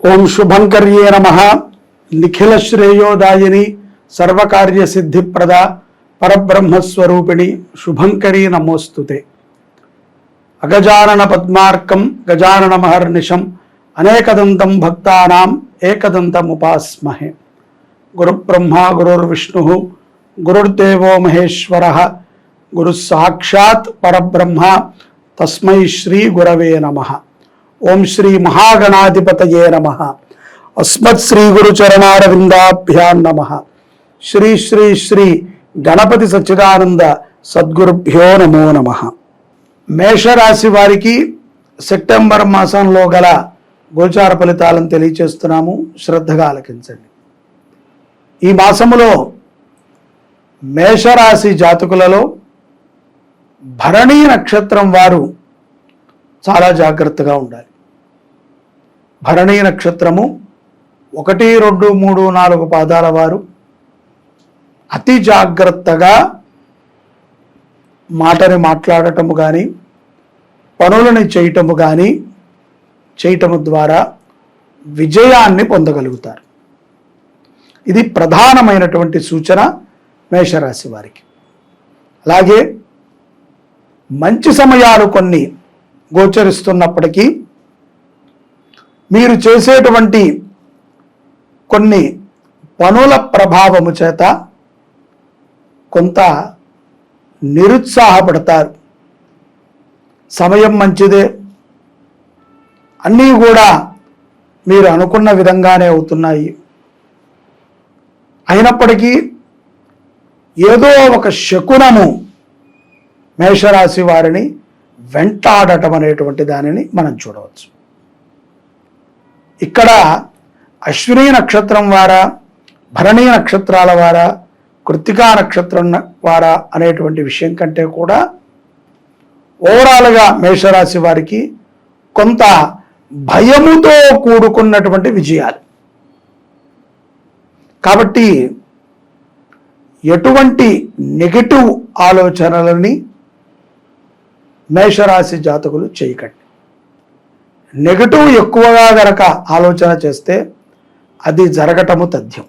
ఓం శుభంకర్యే నమః. నిఖిల శ్రేయోదాయిని సర్వకార్య సిద్ధిప్రద పరబ్రహ్మస్వరూపిణి శుభంకరీ నమోస్తుతే. అగజానన పద్మార్కం గజానన మహర్నిశం అనేకదంతం భక్తానాం ఏకదంతముపాస్మహే. గురుబ్రహ్మా గురుర్విష్ణుః గురుర్దేవో మహేశ్వరః గురుః సాక్షాత్ పరబ్రహ్మ తస్మై శ్రీ గురవే నమః. ఓం శ్రీ మహాగణాధిపతయే నమః. అస్మత్ శ్రీ గురు చరణారవిందాభ్యాం నమః. శ్రీ శ్రీ శ్రీ గణపతి సచ్చిదానంద సద్గురుభ్యో నమో నమః. మేషరాశి వారికి సెప్టెంబర్ మాసంలో గల గోచార ఫలితాలను తెలియచేస్తున్నాము, శ్రద్ధగా ఆలకించండి. ఈ మాసములో మేషరాశి జాతకులలో భరణీ నక్షత్రం వారు చాలా జాగ్రత్తగా ఉండాలి. భరణీ నక్షత్రము 1, 2, 3, 4 పాదాల వారు అతి జాగ్రత్తగా మాటని మాట్లాడటము కానీ పనులని చేయటము ద్వారా విజయాన్ని పొందగలుగుతారు. ఇది ప్రధానమైనటువంటి సూచన మేషరాశి వారికి. అలాగే మంచి సమయాలు కొన్ని గోచరిస్తున్నప్పటికీ మీరు చేసేటువంటి కొన్ని పనుల ప్రభావము చేత కొంత నిరుత్సాహపడతారు. సమయం మంచిదే, అన్నీ కూడా మీరు అనుకున్న విధంగానే అవుతున్నాయి, అయినప్పటికీ ఏదో ఒక శకునము మేషరాశి వారిని వెంటాడటం అనేటువంటి దానిని మనం చూడవచ్చు. ఇక్కడ అశ్విని నక్షత్రం వారా, భరణీ నక్షత్రాల వారా, కృత్తికా నక్షత్రం వారా అనేటువంటి విషయం కంటే కూడా ఓవరాల్గా మేషరాశి వారికి కొంత భయముతో కూడుకున్నటువంటి విజయాలు. కాబట్టి ఎటువంటి నెగటివ్ ఆలోచనలని మేషరాశి జాతకులు చేయకండి. నెగటివ్ ఎక్కువగా గనక ఆలోచన చేస్తే అది జరగటము తథ్యం,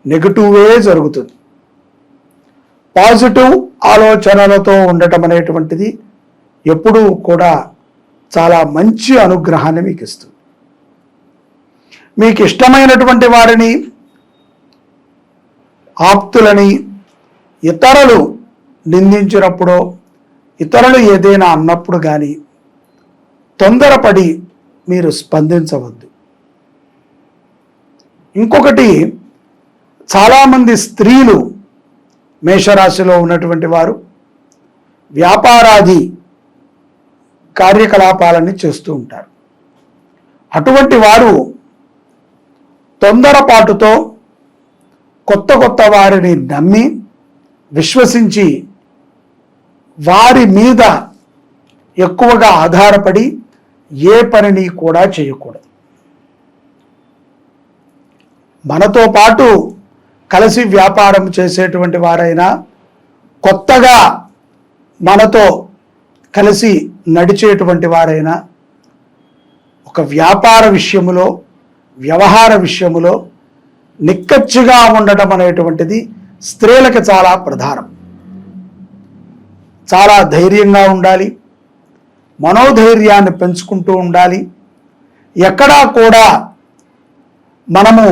నెగటివే జరుగుతుంది. పాజిటివ్ ఆలోచనలతో ఉండటం అనేటువంటిది ఎప్పుడూ కూడా చాలా మంచి అనుగ్రహాన్ని మీకు ఇస్తుంది. మీకు ఇష్టమైనటువంటి వారిని, ఆప్తులని ఇతరులు నిందించినప్పుడో ఇతరులు ఏదైనా అన్నప్పుడు కానీ తొందరపడి మీరు స్పందించవద్దు. ఇంకొకటి, చాలామంది స్త్రీలు మేషరాశిలో ఉన్నటువంటి వారు వ్యాపారాది కార్యకలాపాలని చేస్తూ ఉంటారు. అటువంటి వారు తొందరపాటుతో కొత్త వారిని నమ్మి విశ్వసించి వారి మీద ఎక్కువగా ఆధారపడి ఏ పనిని కూడా చేయకూడదు. మనతో పాటు కలిసి వ్యాపారం చేసేటువంటి వారైనా, కొత్తగా మనతో కలిసి నడిచేటువంటి వారైనా ఒక వ్యాపార విషయములో, వ్యవహార విషయములో నిక్కచ్చిగా ఉండటం అనేటువంటిది స్త్రీలకు చాలా ప్రధానం. చాలా ధైర్యంగా ఉండాలి, మనోధైర్యాన్ని పెంచుకుంటూ ఉండాలి. ఎక్కడా కూడా మనము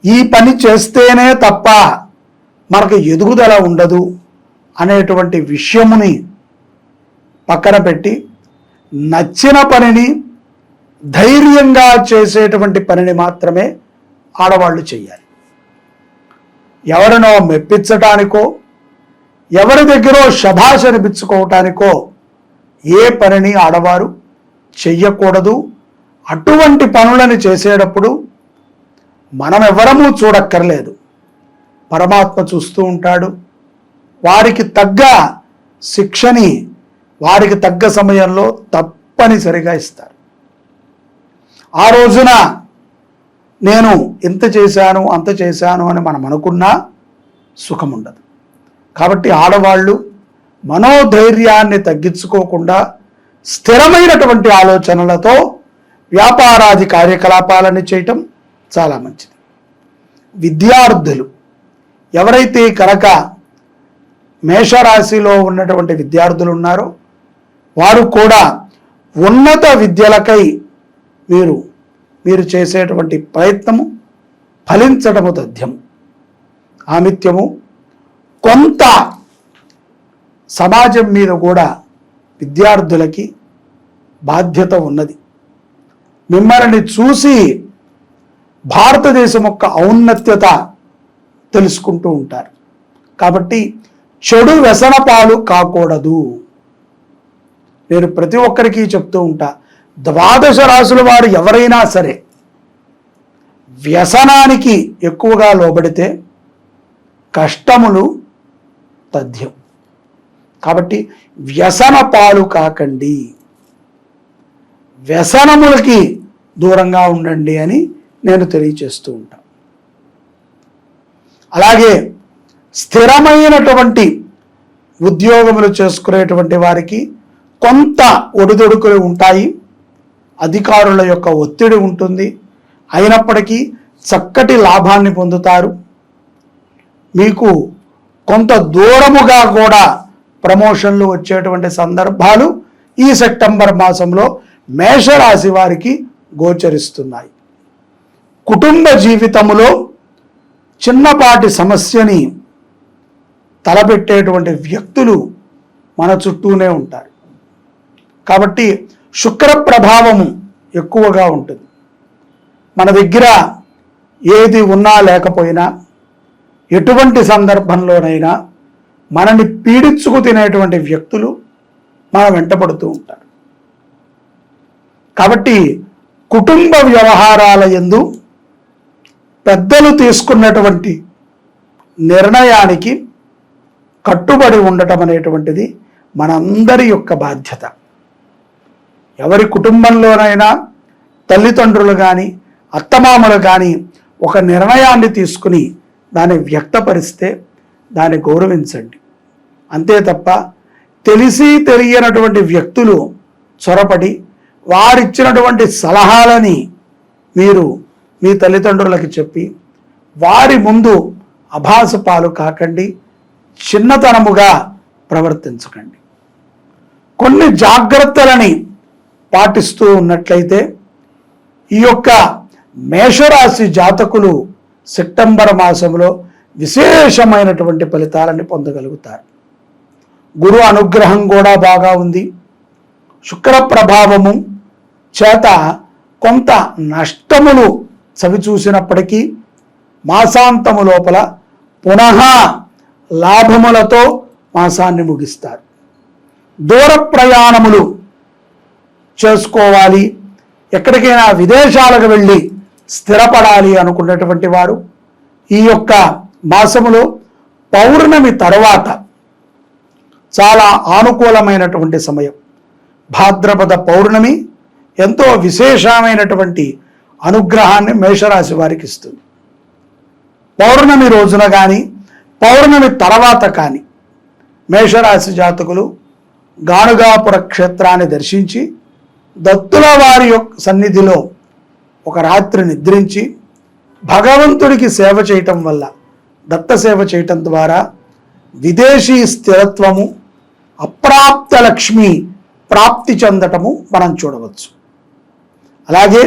ఈ పని చేస్తేనే తప్ప మనకు ఎదుగుదల ఉండదు అనేటువంటి విషయముని పక్కన పెట్టి నచ్చిన పనిని, ధైర్యంగా చేసేటువంటి పనిని మాత్రమే ఆడవాళ్ళు చేయాలి. ఎవరినో మెప్పించటానికో, ఎవరి దగ్గర శభాష్ అనిపించుకోవటానికో ఏ పనిని ఆడవారు చెయ్యకూడదు. అటువంటి పనులను చేసేటప్పుడు మనం ఎవరమూ చూడక్కర్లేదు, పరమాత్మ చూస్తూ ఉంటాడు. వారికి తగ్గ శిక్షని వారికి తగ్గ సమయంలో తప్పనిసరిగా ఇస్తారు. ఆ రోజున నేను ఇంత చేశాను అంత చేశాను అని మనం అనుకున్నా సుఖం ఉండదు. కాబట్టి ఆడవాళ్ళు మనోధైర్యాన్ని తగ్గించుకోకుండా స్థిరమైనటువంటి ఆలోచనలతో వ్యాపారాది కార్యకలాపాలను చేయటం చాలా మంచిది. విద్యార్థులు ఎవరైతే కనుక మేషరాశిలో ఉన్నటువంటి విద్యార్థులు ఉన్నారో వారు కూడా ఉన్నత విద్యలకై మీరు చేసేటువంటి ప్రయత్నము ఫలించడము తథ్యము. ఆమిత్యము కొంత సమాజం మీద కూడా విద్యార్థులకి బాధ్యత ఉన్నది. మిమ్మల్ని చూసి భారతదేశం యొక్క ఔన్నత్యత తెలుసుకుంటూ ఉంటారు. కాబట్టి చెడు వ్యసన పాలు కాకూడదు. నేను ప్రతి ఒక్కరికి చెప్తూ ఉంటా, ద్వాదశ రాశుల వారు ఎవరైనా సరే వ్యసనానికి ఎక్కువగా లోబడితే కష్టములు తథ్యం. కాబట్టి వ్యసన పాలు కాకండి, వ్యసనములకి దూరంగా ఉండండి అని నేను తెలియచేస్తూ ఉంటాను. అలాగే స్థిరమైనటువంటి ఉద్యోగములు చేసుకునేటువంటి వారికి కొంత ఒడిదొడుకులు ఉంటాయి, అధికారుల యొక్క ఒత్తిడి ఉంటుంది. అయినప్పటికీ చక్కటి లాభాన్ని పొందుతారు. మీకు కొంత దూరముగా కూడా ప్రమోషన్లు వచ్చేటువంటి సందర్భాలు ఈ సెప్టెంబర్ మాసంలో మేషరాశి వారికి గోచరిస్తున్నాయి. కుటుంబ జీవితములో చిన్నపాటి సమస్యని తలపెట్టేటువంటి వ్యక్తులు మన చుట్టూనే ఉంటారు. కాబట్టి శుక్ర ప్రభావము ఎక్కువగా ఉంటుంది. మన దగ్గర ఏది ఉన్నా లేకపోయినా ఎటువంటి సందర్భంలోనైనా మనని పీడించుకు తినేటువంటి వ్యక్తులు మన వెంటపడుతూ ఉంటారు. కాబట్టి కుటుంబ వ్యవహారాల యందు పెద్దలు తీసుకున్నటువంటి నిర్ణయానికి కట్టుబడి ఉండటం అనేటువంటిది మనందరి యొక్క బాధ్యత. ఎవరి కుటుంబంలోనైనా తల్లిదండ్రులు కానీ అత్తమామలు కానీ ఒక నిర్ణయాన్ని తీసుకుని దాన్ని వ్యక్తపరిస్తే దాన్ని గౌరవించండి. అంతే తప్ప తెలిసి తెలియనటువంటి వ్యక్తులు చొరపడి వారిచ్చినటువంటి సలహాలని మీరు మీ తల్లిదండ్రులకి చెప్పి వారి ముందు అభాస పాలు కాకండి, చిన్నతనముగా ప్రవర్తించకండి. కొన్ని జాగ్రత్తలని పాటిస్తూ ఉన్నట్లయితే ఈ యొక్క మేషరాశి జాతకులు సెప్టెంబర్ మాసంలో విశేషమైనటువంటి ఫలితాలని పొందగలుగుతారు. గురు అనుగ్రహం కూడా బాగా ఉంది. శుక్ర ప్రభావము చేత కొంత నష్టములు చవిచూసినప్పటికీ మాసాంతము లోపల పునః లాభములతో మాసాన్ని ముగిస్తారు. దూర ప్రయాణములు చేసుకోవాలి, ఎక్కడికైనా విదేశాలకు వెళ్ళి స్థిరపడాలి అనుకున్నటువంటి వారు ఈ యొక్క మాసములో పౌర్ణమి తర్వాత చాలా ఆనుకూలమైనటువంటి సమయం. భాద్రపద పౌర్ణమి ఎంతో విశేషమైనటువంటి అనుగ్రహాన్ని మేషరాశి వారికి ఇస్తుంది. పౌర్ణమి రోజున కానీ పౌర్ణమి తర్వాత కానీ మేషరాశి జాతకులు గానుగాపుర క్షేత్రాన్ని దర్శించి దత్తుల వారి యొక్క సన్నిధిలో ఒక రాత్రి నిద్రించి భగవంతుడికి సేవ చేయటం వల్ల, దత్త సేవ చేయటం ద్వారా విదేశీ స్థిరత్వము, అప్రాప్త లక్ష్మి ప్రాప్తి చెందటము మనం చూడవచ్చు. అలాగే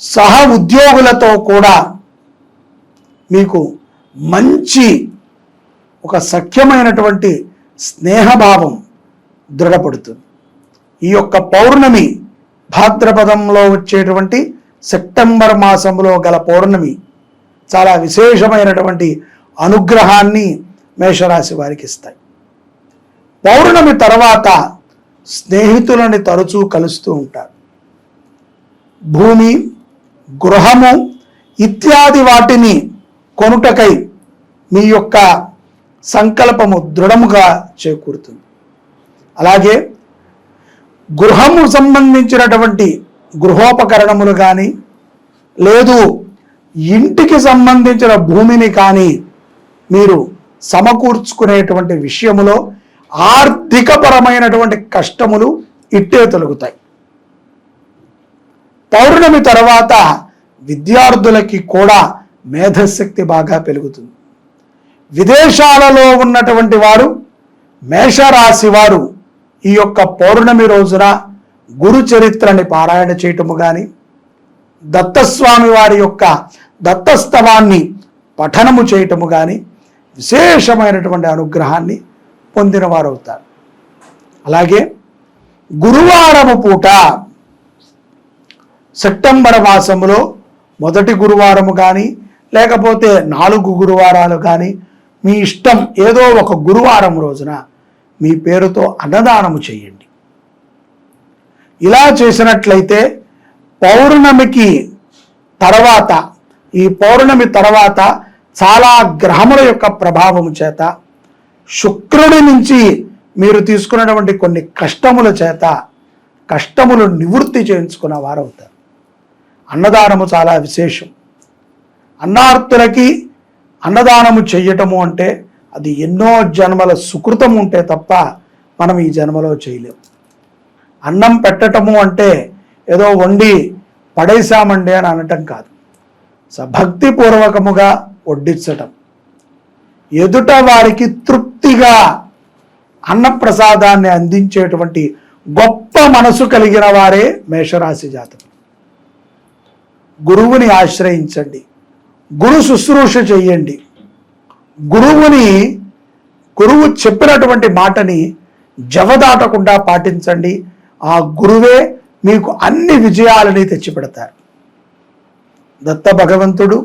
సహ ఉద్యోగులతో కూడా మీకు మంచి ఒక సఖ్యమైనటువంటి స్నేహభావం దృఢపడుతుంది. ఈ యొక్క పౌర్ణమి భాద్రపదంలో వచ్చేటువంటి సెప్టెంబర్ మాసంలో గల పౌర్ణమి చాలా విశేషమైనటువంటి అనుగ్రహాన్ని మేషరాశి వారికి ఇస్తాయి. పౌర్ణమి తర్వాత స్నేహితులని తరచూ కలుస్తూ ఉంటారు. భూమి, గృహము ఇత్యాది వాటిని కొనుటకై మీ యొక్క సంకల్పము దృఢముగా చేకూరుతుంది. అలాగే గృహము సంబంధించినటువంటి గృహోపకరణములు కానీ లేదు ఇంటికి సంబంధించిన భూమిని కానీ మీరు సమకూర్చుకునేటువంటి విషయములో ఆర్థికపరమైనటువంటి కష్టములు ఇట్టే తొలగుతాయి. పౌర్ణమి తర్వాత విద్యార్థులకి కూడా మేధశక్తి బాగా పెరుగుతుంది. విదేశాలలో ఉన్నటువంటి వారు, మేషరాశి వారు ఈ యొక్క పౌర్ణమి రోజున గురు చరిత్రని పారాయణ చేయటము కానీ, దత్తస్వామి వారి యొక్క దత్తస్తవాన్ని పఠనము చేయటము కానీ విశేషమైనటువంటి అనుగ్రహాన్ని పొందిన వారు అవుతారు. అలాగే గురువారము పూట, సెప్టెంబర్ మాసములో మొదటి గురువారము కానీ లేకపోతే 4 గురువారాలు కానీ మీ ఇష్టం, ఏదో ఒక గురువారం రోజున మీ పేరుతో అన్నదానము చేయండి. ఇలా చేసినట్లయితే పౌర్ణమికి తర్వాత, ఈ పౌర్ణమి తర్వాత చాలా గ్రహముల యొక్క ప్రభావము చేత, శుక్రుడి నుంచి మీరు తీసుకున్నటువంటి కొన్ని కష్టముల చేత కష్టములు నివృత్తి చేయించుకున్న వారు అవుతారు. అన్నదానము చాలా విశేషం. అన్నార్తులకి అన్నదానము చెయ్యటము అంటే అది ఎన్నో జన్మల సుకృతం ఉంటే తప్ప మనం ఈ జన్మలో చేయలేము. అన్నం పెట్టటము అంటే ఏదో వండి పడేశామండి అని అనటం కాదు. భక్తిపూర్వకముగా వడ్డించటం, ఎదుట వారికి తృప్తిగా అన్నప్రసాదాన్ని అందించేటువంటి గొప్ప మనసు కలిగిన వారే మేషరాశి జాతకులు. గురువుని ఆశ్రయించండి, గురు శుశ్రూష చెయ్యండి. గురువు చెప్పినటువంటి మాటని జవదాటకుండా పాటించండి. ఆ గురువే మీకు అన్ని విజయాలని తెచ్చిపెడతారు. దత్త భగవంతుడు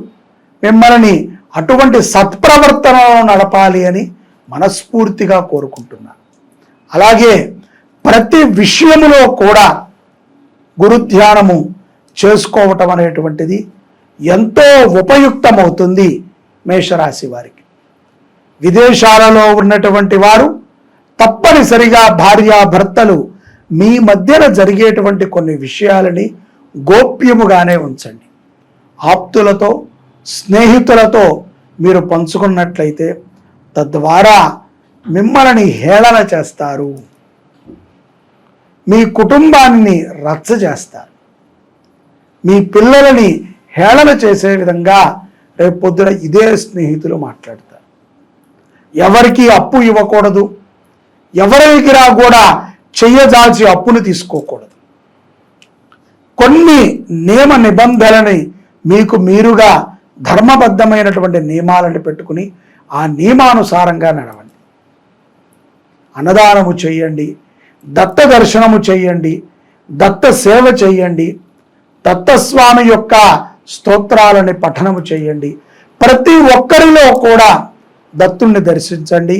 మిమ్మల్ని అటువంటి సత్ప్రవర్తనలో నడపాలి అని మనస్ఫూర్తిగా కోరుకుంటున్నాను. అలాగే ప్రతి విషయములో కూడా గురుధ్యానము చేసుకోవటం అనేటువంటిది ఎంతో ఉపయుక్తమవుతుంది మేషరాశి వారికి. విదేశాలలో ఉన్నటువంటి వారు తప్పనిసరిగా భార్యాభర్తలు మీ మధ్యన జరిగేటువంటి కొన్ని విషయాలని గోప్యముగానే ఉంచండి. ఆప్తులతో, స్నేహితులతో మీరు పంచుకున్నట్లయితే తద్వారా మిమ్మల్ని హేళన చేస్తారు, మీ కుటుంబాన్ని రచ్చ చేస్తారు, మీ పిల్లలని హేళన చేసే విధంగా రేపు పొద్దున ఇదే స్నేహితులు మాట్లాడతారు. ఎవరికి అప్పు ఇవ్వకూడదు, ఎవరి దగ్గర కూడా చెయ్యజాల్చి అప్పును తీసుకోకూడదు. కొన్ని నియమ నిబంధనలని మీకు మీరుగా ధర్మబద్ధమైనటువంటి నియమాలను పెట్టుకుని ఆ నియమానుసారంగా నడవండి. అన్నదానము చేయండి, దత్త దర్శనము చేయండి, దత్త సేవ చేయండి, దత్తస్వామి యొక్క స్తోత్రాలని పఠనము చేయండి. ప్రతి ఒక్కరిలో కూడా దత్తుణ్ణి దర్శించండి.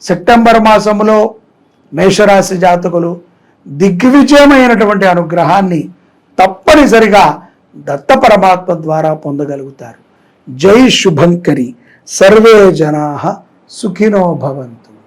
సెప్టెంబర్ మాసములో మేషరాశి జాతకులు దిగ్విజయమైనటువంటి అనుగ్రహాన్ని తప్పనిసరిగా దత్త పరమాత్మ ద్వారా పొందగలుగుతారు. జై శుభంకరి. సర్వే జనాః సుఖినో భవంతు.